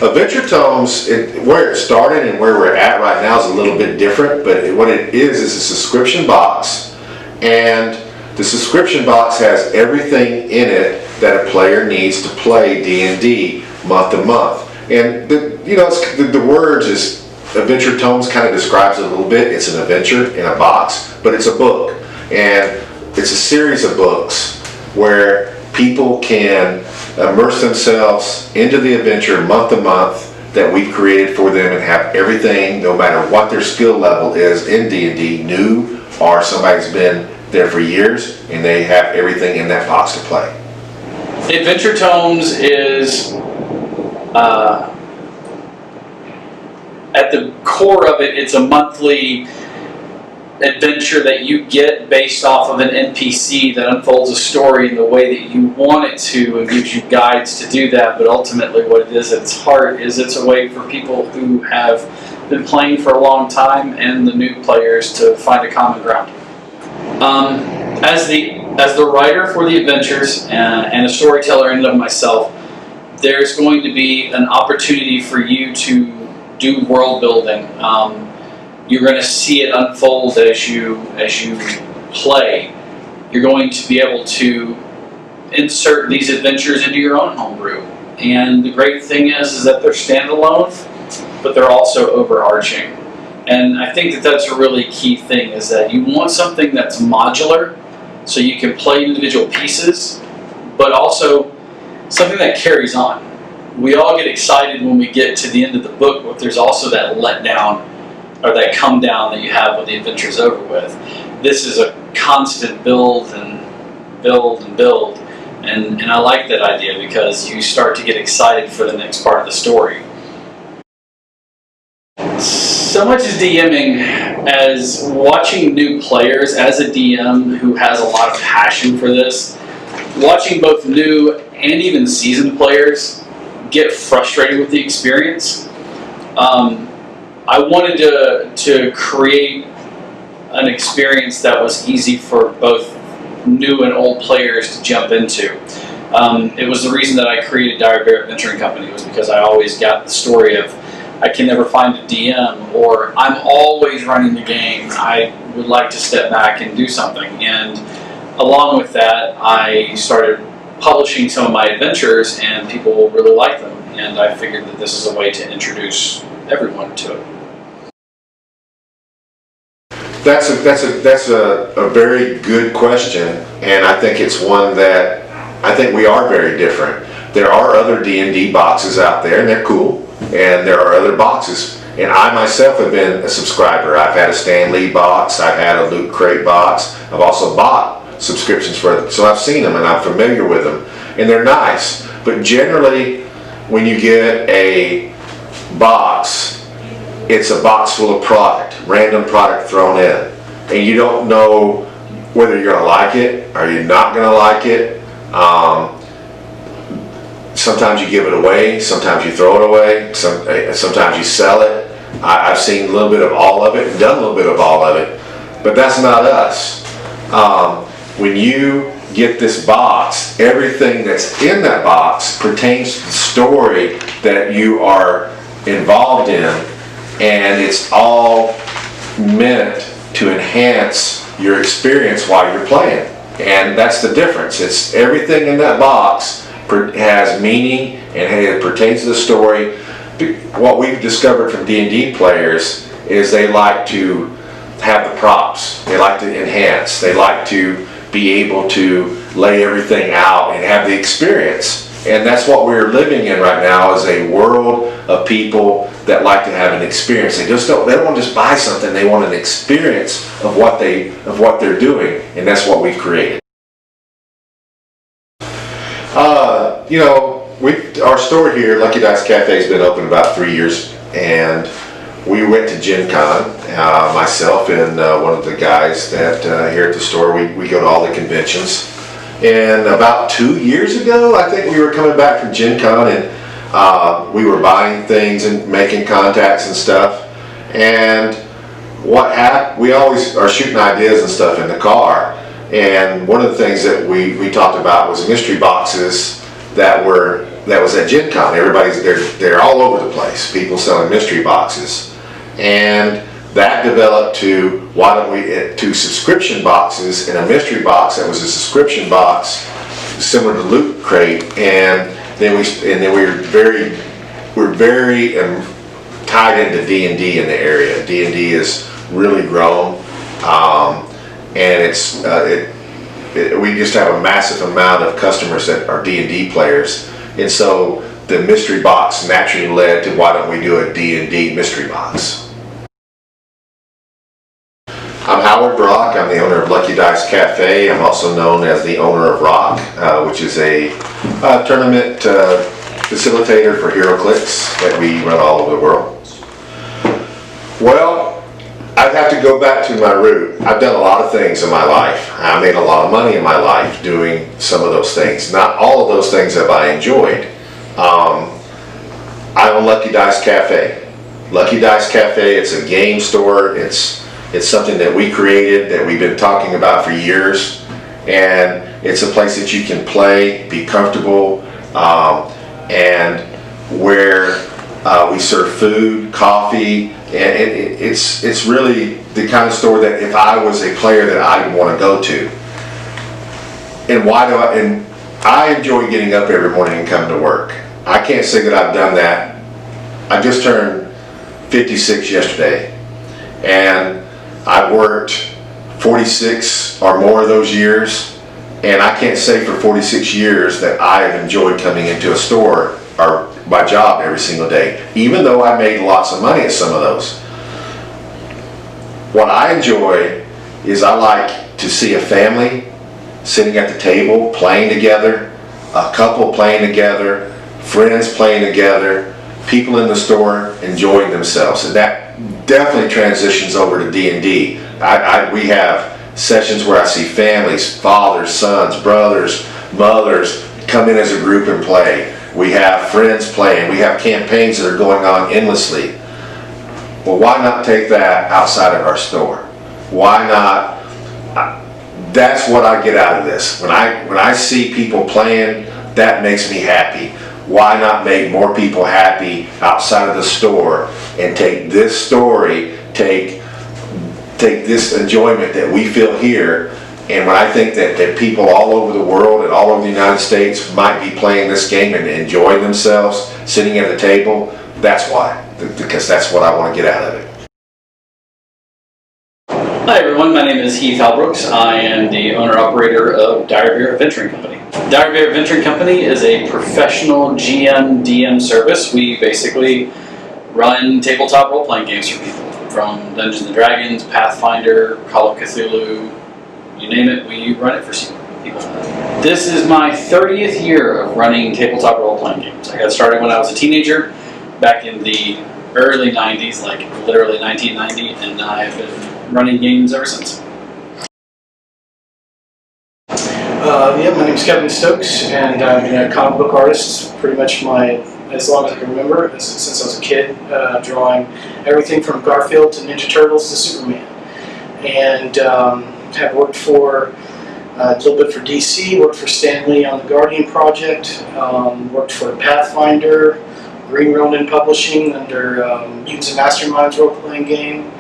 Adventure Tomes, where it started and where we're at right now is a little bit different, but what it is a subscription box, and the subscription box has everything in it that a player needs to play D&D month to month. And the words is Adventure Tomes kind of describes it a little bit. It's an adventure in a box, but it's a book, and it's a series of books where people can immerse themselves into the adventure month to month that we've created for them, and have everything, no matter what their skill level is in D&D, new or somebody's been there for years, and they have everything in that box to play. Adventure Tomes is at the core of it, it's a monthly adventure that you get based off of an NPC that unfolds a story in the way that you want it to, and gives you guides to do that. But ultimately what it is at its heart is it's a way for people who have been playing for a long time and the new players to find a common ground. As the writer for the adventures and a storyteller in and of myself, there's going to be an opportunity for you to do world building. You're going to see it unfold as you play. You're going to be able to insert these adventures into your own homebrew. And the great thing is that they're standalone, but they're also overarching. And I think that that's a really key thing, is that you want something that's modular, so you can play individual pieces, but also something that carries on. We all get excited when we get to the end of the book, but there's also that letdown or that come down that you have when the adventure's over with. This is a constant build and build and build, and I like that idea because you start to get excited for the next part of the story. So much as DMing as watching new players, as a DM who has a lot of passion for this, watching both new and even seasoned players get frustrated with the experience. I wanted to create an experience that was easy for both new and old players to jump into. It was the reason that I created Dire Bear Adventuring Company, was because I always got the story of I can never find a DM, or I'm always running the game. I would like to step back and do something. And along with that, I started publishing some of my adventures, and people really like them. And I figured that this is a way to introduce everyone to it. That's a very good question, and I think it's one that I think we are very different. There are other D&D boxes out there, and they're cool, and there are other boxes. And I myself have been a subscriber. I've had a Stan Lee box, I've had a Loot Crate box, I've also bought subscriptions for them, so I've seen them and I'm familiar with them, and they're nice. But generally, when you get a box, it's a box full of product, random product thrown in, and you don't know whether you're going to like it or you're not going to like it. Sometimes you give it away, sometimes you throw it away, sometimes you sell it. I've seen a little bit of all of it and done a little bit of all of it, but that's not us. When you get this box, everything that's in that box pertains to the story that you are involved in, and it's all meant to enhance your experience while you're playing. And that's the difference. It's everything in that box has meaning and it pertains to the story. What we've discovered from D&D players is they like to have the props. They like to enhance. They like to be able to lay everything out and have the experience. And that's what we're living in right now, is a world of people that like to have an experience. They don't want to just buy something, they want an experience of what they're doing, and that's what we've created. Our store here, Lucky Dice Cafe, has been open about 3 years, and we went to Gen Con, myself and one of the guys that here at the store, we go to all the conventions. And about 2 years ago, I think we were coming back from Gen Con, and we were buying things and making contacts and stuff. And what happened, we always are shooting ideas and stuff in the car. And one of the things that we talked about was mystery boxes that were that was at Gen Con. They're all over the place. People selling mystery boxes. And that developed to, why don't we, to subscription boxes, and a mystery box that was a subscription box similar to Loot Crate. And then we're very tied into D&D in the area. D&D has really grown, and we just have a massive amount of customers that are D&D players, and so the mystery box naturally led to, why don't we do a D&D mystery box. I'm Howard Brock. I'm the owner of Lucky Dice Cafe. I'm also known as the owner of Rock, which is a tournament facilitator for HeroClix that we run all over the world. Well, I'd have to go back to my root. I've done a lot of things in my life. I made a lot of money in my life doing some of those things. Not all of those things have I enjoyed. I own Lucky Dice Cafe. Lucky Dice Cafe, it's a game store. It's something that we created, that we've been talking about for years. And it's a place that you can play, be comfortable, and where we serve food, coffee, and it's really the kind of store that if I was a player that I'd want to go to. And I enjoy getting up every morning and coming to work. I can't say that I've done that. I just turned 56 yesterday, and I've worked 46 or more of those years, and I can't say for 46 years that I have enjoyed coming into a store or my job every single day, even though I made lots of money at some of those. What I enjoy is I like to see a family sitting at the table playing together, a couple playing together, friends playing together, people in the store enjoying themselves. And that definitely transitions over to D&D. We have sessions where I see families, fathers, sons, brothers, mothers come in as a group and play. We have friends playing. We have campaigns that are going on endlessly. Well, why not take that outside of our store? Why not? That's what I get out of this. When I see people playing, that makes me happy. Why not make more people happy outside of the store and take this story, take this enjoyment that we feel here. And when I think that people all over the world and all over the United States might be playing this game and enjoying themselves, sitting at the table, that's why. Because that's what I want to get out of it. Hi everyone, my name is Heath Halbrooks. I am the owner-operator of Dire Bear Adventuring Company. Dire Bear Adventuring Company is a professional GM/DM service. We basically run tabletop role-playing games for people, from Dungeons & Dragons, Pathfinder, Call of Cthulhu, you name it, we run it for people. This is my 30th year of running tabletop role-playing games. I got started when I was a teenager, back in the early 90s, like literally 1990, and I've been running games ever since. My name's Kevin Stokes, and I've been a comic book artist pretty much as long as I can remember, since I was a kid, drawing everything from Garfield to Ninja Turtles to Superman. And have worked for a little bit for DC, worked for Stan Lee on the Guardian Project, worked for Pathfinder, Green Ronin Publishing under Mutants and Masterminds role-playing game,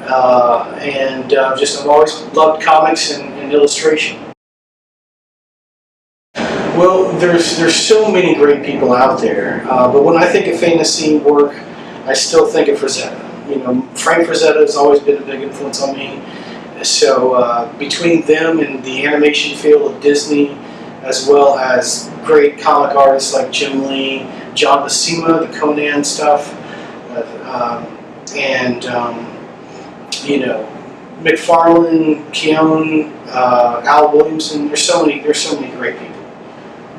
and I've always loved comics and illustration. Well, there's so many great people out there, but when I think of fantasy work, I still think of Frazetta. You know, Frank Frazetta has always been a big influence on me. So between them and the animation field of Disney, as well as great comic artists like Jim Lee, John Buscema, the Conan stuff, McFarlane, Keown, Al Williamson. There's so many great people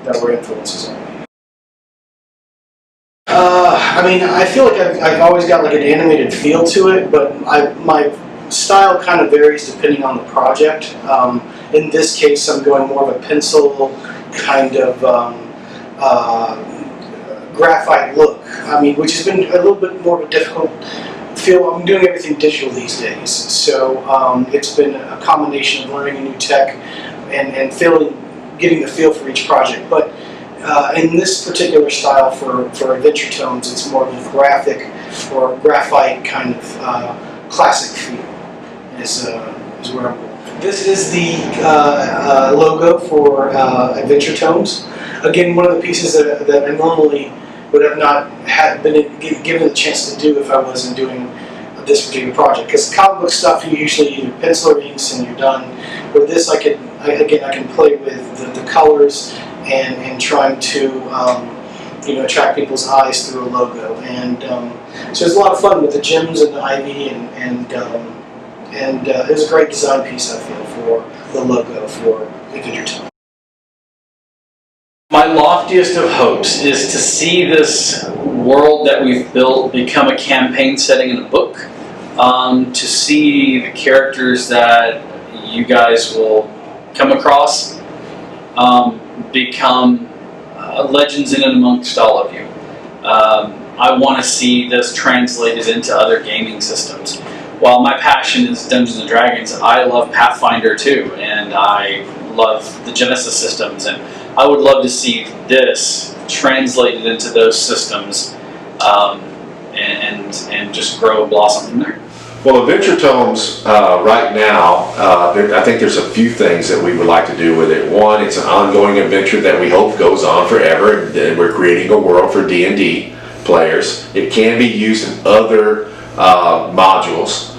that were influences on me. I feel like I've always got like an animated feel to it, but my style kind of varies depending on the project. In this case, I'm going more of a pencil kind of graphite look. Which has been a little bit more of a difficult feel. I'm doing everything digital these days, so it's been a combination of learning a new tech and getting the feel for each project. But in this particular style for adventure tomes, it's more of a graphic or graphite kind of classic feel is where I'm going. This is the logo for adventure tomes. Again, one of the pieces that I normally would have not been given the chance to do if I wasn't doing this particular project. Because comic book stuff, you usually either pencil or inks and you're done. With this, I can play with the colors and trying to attract people's eyes through a logo. And so it's a lot of fun with the gems and the ivy and it was a great design piece, I feel, for the logo for Adventure Time. My loftiest of hopes is to see this world that we've built become a campaign setting in a book, to see the characters that you guys will come across become legends in and amongst all of you. I want to see this translated into other gaming systems. While my passion is Dungeons & Dragons, I love Pathfinder too, and I love the Genesis systems, and I would love to see this translated into those systems and just grow and blossom from there. Well, Adventure Tomes, right now, I think there's a few things that we would like to do with it. One, it's an ongoing adventure that we hope goes on forever, and we're creating a world for D&D players. It can be used in other modules,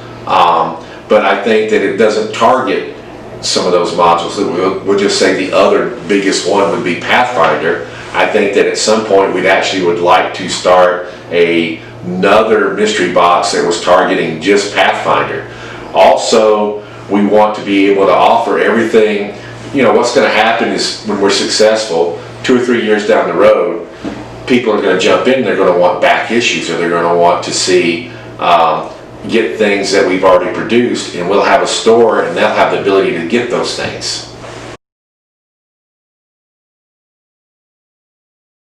but I think that it doesn't target some of those modules. We'll just say the other biggest one would be Pathfinder. I think that at some point we'd actually would like to start another mystery box that was targeting just Pathfinder. Also, we want to be able to offer everything. What's going to happen is when we're successful, 2 or 3 years down the road, people are going to jump in, they're going to want back issues, or they're going to want to see get things that we've already produced, and we'll have a store and they'll have the ability to get those things.